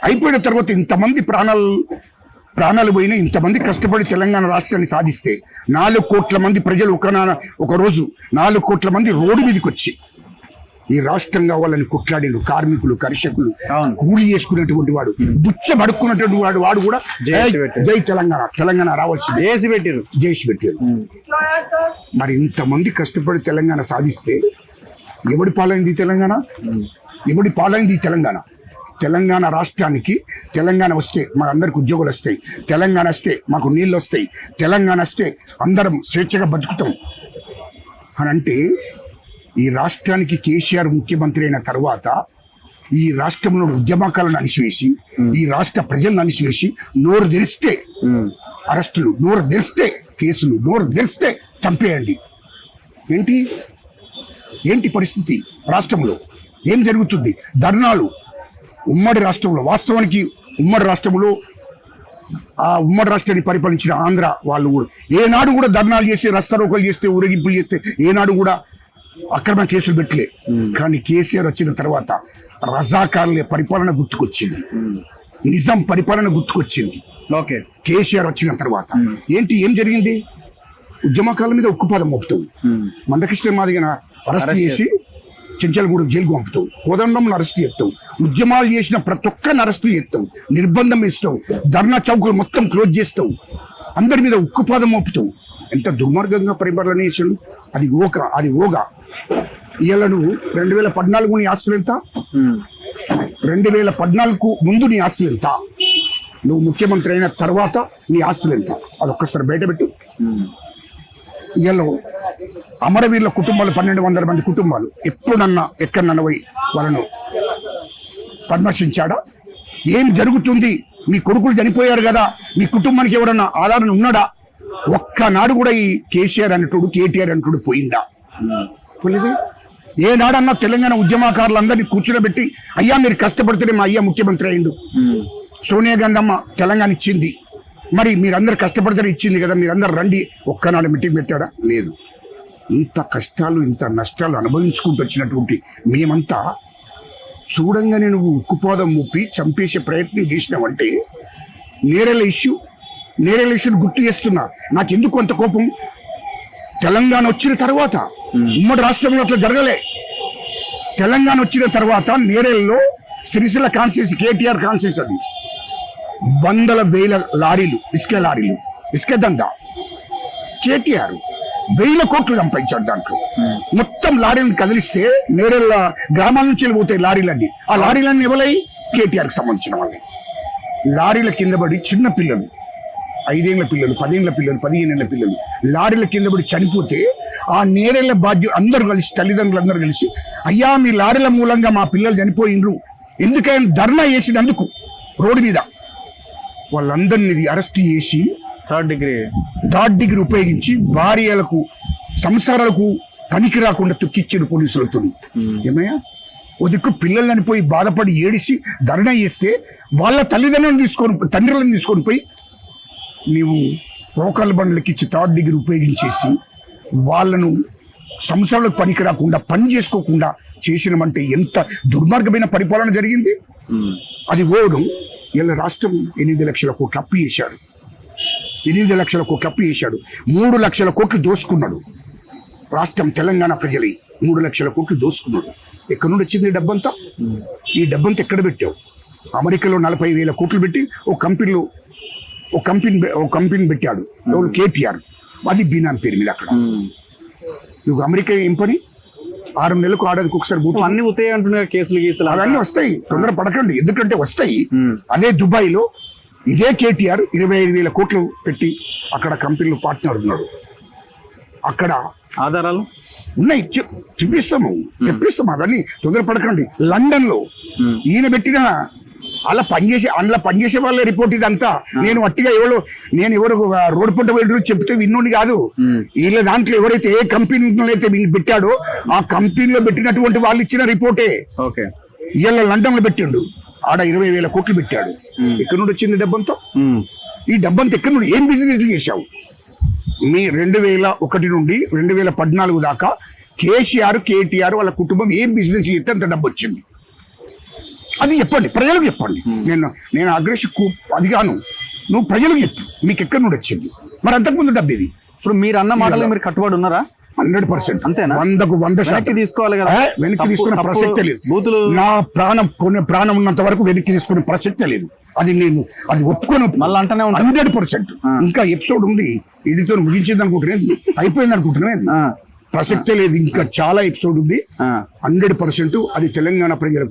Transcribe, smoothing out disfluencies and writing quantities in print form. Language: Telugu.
అయిపోయిన తర్వాత ఇంతమంది ప్రాణాలు పోయినా, ఇంతమంది కష్టపడి తెలంగాణ రాష్ట్రాన్ని సాధిస్తే 4 కోట్ల మంది ప్రజలు ఒక రోజు 4 కోట్ల మంది రోడ్డు మీదకి వచ్చి ఈ రాష్ట్రం కావాలని కొట్లాడిన కార్మికులు, కర్షకులు, కూలి చేసుకున్నటువంటి వాడు, బుచ్చబడుకున్నటువంటి వాడు కూడా జై తెలంగాణ, తెలంగాణ రావాల్సింది జేసి పెట్టారు. మరి ఇంతమంది కష్టపడి తెలంగాణ సాధిస్తే ఎవడి పాలైంది తెలంగాణ? ఎవడి పాలైంది తెలంగాణ? తెలంగాణ రాష్ట్రానికి తెలంగాణ వస్తే మా అందరికి ఉద్యోగాలు వస్తాయి, తెలంగాణ వస్తే మాకు నీళ్ళు వస్తాయి, తెలంగాణ వస్తే అందరం స్వేచ్ఛగా బతుకుతాం అని అంటే, ఈ రాష్ట్రానికి కేసీఆర్ ముఖ్యమంత్రి అయిన తర్వాత ఈ రాష్ట్రంలో ఉద్యమకాలను అణిసివేసి, ఈ రాష్ట్ర ప్రజలను అణిసివేసి, నోరు తెరిస్తే అరెస్టులు, నోరు తెరిస్తే కేసులు, నోరు తెరిస్తే చంపేయండి. ఏంటి పరిస్థితి? రాష్ట్రంలో ఏం జరుగుతుంది? ధర్నాలు ఉమ్మడి రాష్ట్రంలో, వాస్తవానికి ఉమ్మడి రాష్ట్రంలో ఆ ఉమ్మడి రాష్ట్రాన్ని పరిపాలించిన ఆంధ్ర వాళ్ళు కూడా ఏనాడు కూడా ధర్నాలు చేసి, రస్తారోకలు చేస్తే, ఊరేగింపులు చేస్తే ఏనాడు కూడా అక్రమ కేసులు పెట్టలే. కానీ కేసీఆర్ వచ్చిన తర్వాత రజాకారుల పరిపాలన గుర్తుకొచ్చింది, నిజాం పరిపాలన గుర్తుకొచ్చింది. కేసీఆర్ వచ్చిన తర్వాత ఏం జరిగింది? ఉద్యమకాల మీద ఉక్కుపాదం మోపుతావు, మందకృష్ణ మాదిగన అరెస్ట్ చేసి చెంచల్గూడ జైలుకు పంపుతావు, కోదండంను అరెస్ట్ చేస్తావు, ఉద్యమాలు చేసిన ప్రతి ఒక్కరిని అరెస్టులు చేస్తావు, నిర్బంధం ఇస్తావు, ధర్నా చౌకులు మొత్తం క్లోజ్ చేస్తావు, అందరి మీద ఉక్కుపాదం మోపుతావు. ఎంత దుర్మార్గంగా పరిపాలన చేసాడు. అది ఓగా. ఇవాళ నువ్వు 2014 నీ ఆస్తులు ఎంత? 2014 ముందు నీ ఆస్తులు ఎంత? నువ్వు ముఖ్యమంత్రి అయిన తర్వాత నీ ఆస్తులు ఎంత? అది ఒక్కసారి బయటపెట్టు. ఇవాళ అమరవీరుల కుటుంబాలు 1200 మంది కుటుంబాలు ఎప్పుడన్నా ఎక్కడన్నా పోయి వాళ్ళను పరామర్శించాడా? ఏం జరుగుతుంది? మీ కొడుకులు చనిపోయారు కదా, మీ కుటుంబానికి ఎవరన్నా ఆధారణ ఉన్నాడా? ఒక్కనాడు కూడా ఈ కేసీఆర్ అనేటోడు, కేటీఆర్ అనేటోడు పోయిందా? పోలేదే. ఏనాడన్నా తెలంగాణ ఉద్యమకారులందరినీ కూర్చోబెట్టి, అయ్యా మీరు కష్టపడితేనే మా అయ్యా ముఖ్యమంత్రి అయిండు, సోనియా గాంధీ అమ్మ తెలంగాణ ఇచ్చింది, మరి మీరందరూ కష్టపడితేనే ఇచ్చింది కదా, మీరందరూ రండి, ఒక్కనాడు మీటింగ్ పెట్టాడా? లేదు. ఇంత కష్టాలు, ఇంత నష్టాలు అనుభవించుకుంటూ వచ్చినటువంటి మేమంతా చూడంగానే నువ్వు ఉక్కుపోదం ముప్పి చంపేసే ప్రయత్నం చేసినావంటే నేరేల ఇష్యూని గుర్తు చేస్తున్నా. నాకు ఎందుకు అంత కోపం? తెలంగాణ వచ్చిన తర్వాత ఉమ్మడి రాష్ట్రంలో అట్లా జరగలే. తెలంగాణ వచ్చిన తర్వాత నేరేల్లో సిరిసిల్ల కాన్స్టిట్యూన్సీ, కేటీఆర్ కాన్స్టిట్యూన్సీ, అది 100,000 లారీలు, ఇసుక దండ. కేటీఆర్ 1000 కోట్లు సంపాదించాడు దాంట్లో. మొత్తం లారీలను కదిలిస్తే నేరేళ్ళ గ్రామాల నుంచి వెళ్ళిపోతాయి లారీలన్నీ. ఆ లారీలన్నీ ఎవరై? కేటీఆర్కి సంబంధించిన వాళ్ళే. లారీల కింద పడి చిన్న పిల్లలు, 5 ఏళ్ల పిల్లలు, 10 ఏళ్ల పిల్లలు, 15 ఏళ్ల పిల్లలు లారీల కింద పడి చనిపోతే ఆ నేరేళ్ల బాధ్యులు అందరూ కలిసి, తల్లిదండ్రులు అందరూ కలిసి, అయ్యా మీ లారీల మూలంగా మా పిల్లలు చనిపోయినరు, ఎందుకైనా ధర్నా చేసినందుకు రోడ్డు మీద వాళ్ళందరినీ అరెస్ట్ చేసి థర్డ్ డిగ్రీ ఉపయోగించి భార్యలకు, సంసారాలకు పనికి రాకుండా తొక్కిచ్చారు పోలీసులతో. ఏమయ్యా? ఓ దిక్కు పిల్లలు చనిపోయి బాధపడి ఏడిసి ధర్నా చేస్తే వాళ్ళ తండ్రులను తీసుకొని పోయి నీవు రోకల్ బండ్లకి ఇచ్చి థర్డ్ డిగ్రీ ఉపయోగించేసి వాళ్ళను సంసారాలకు పనికి రాకుండా, పని చేసుకోకుండా చేసినమంటే ఎంత దుర్మార్గమైన పరిపాలన జరిగింది. అది ఓడు. ఇలా రాష్ట్రం 8 లక్షల కోట్లు అప్పు చేశాడు. 8 లక్షల కోట్లు అప్పు చేశాడు. 3 లక్షల కోట్లు దోసుకున్నాడు. రాష్ట్రం తెలంగాణ ప్రజలే 3 లక్షల కోట్లు దోసుకున్నాడు. ఎక్కడి నుండి వచ్చింది డబ్బంతా? ఈ డబ్బంతా ఎక్కడ పెట్టావు? అమెరికాలో 40,000 కోట్లు పెట్టి ఒక కంపెనీ పెట్టాడు ఎవరు? కేటీఆర్. అది బీనాన్ పేరు మీద. అక్కడ నువ్వు అమెరికా ఏం పని? 6 నెలలకు ఆడదికి ఒకసారి అన్ని అవుతాయి అంటున్నా, కేసులు అవన్నీ వస్తాయి. తొందర పడకండి, ఎందుకంటే వస్తాయి. అదే దుబాయ్లో ఇదే కేటీఆర్ 25,000 కోట్లు పెట్టి అక్కడ కంపెనీలో పార్ట్నర్ ఉన్నాడు. అక్కడ ఆధారాలు ఉన్నాయి, తెప్పిస్తాము. అవన్నీ తొందర పడకండి. లండన్లో ఈయన పెట్టిన అందులో పనిచేసే వాళ్ళ రిపోర్ట్ ఇదంతా. నేను వట్టిగా ఎవరు రోడ్డు పంట వెళ్ళి చెప్తే విన్నోని కాదు. వీళ్ళ దాంట్లో ఎవరైతే ఏ కంపెనీలో అయితే పెట్టాడో ఆ కంపెనీలో పెట్టినటువంటి వాళ్ళు ఇచ్చిన రిపోర్టే. ఇవాళ లండన్ లో పెట్టిండు, ఆడ 20,000 కోట్లు పెట్టాడు. ఎక్కడి నుండి వచ్చింది డబ్బంతా? ఈ డబ్బంతా ఎక్కడి నుండి? ఏం బిజినెస్ చేశావు? మీ 2001 నుండి 2014 దాకా కేసీఆర్, కేటీఆర్ వాళ్ళ కుటుంబం ఏం బిజినెస్ చేస్తే అంత డబ్బు వచ్చింది? అది చెప్పండి, ప్రజలకు చెప్పండి. నేను అగ్రెసివ్ అదిగాను, నువ్వు ప్రజలకు చెప్పు మీకు ఎక్కడి నుండి వచ్చింది. మరి అంతకుముందు డబ్బు ఇది ఇప్పుడు మీరు అన్న మాటలు మీరు కట్టుబడి ఉన్నారా? 100%. అంతేనా? 100% తీసుకోవాలి కదా. వెనక్కి తీసుకునే ప్రసక్తే లేదు. బూతులు నా ప్రాణం ఉన్నంత వరకు వెనక్కి తీసుకునే ప్రసక్తే లేదు. అది నేను అది ఒప్పుకొని మళ్ళీ అంటనే ఉంటా. 100%. ఇంకా ఎపిసోడ్ ఉంది, ఇడితో ముగించింది అనుకుంటున్నాను, అయిపోయింది అనుకుంటున్నాను. ప్రసక్తే లేదు, ఇంకా చాలా ఎపిసోడ్ ఉంది. 100% అది తెలంగాణ ప్రజలకు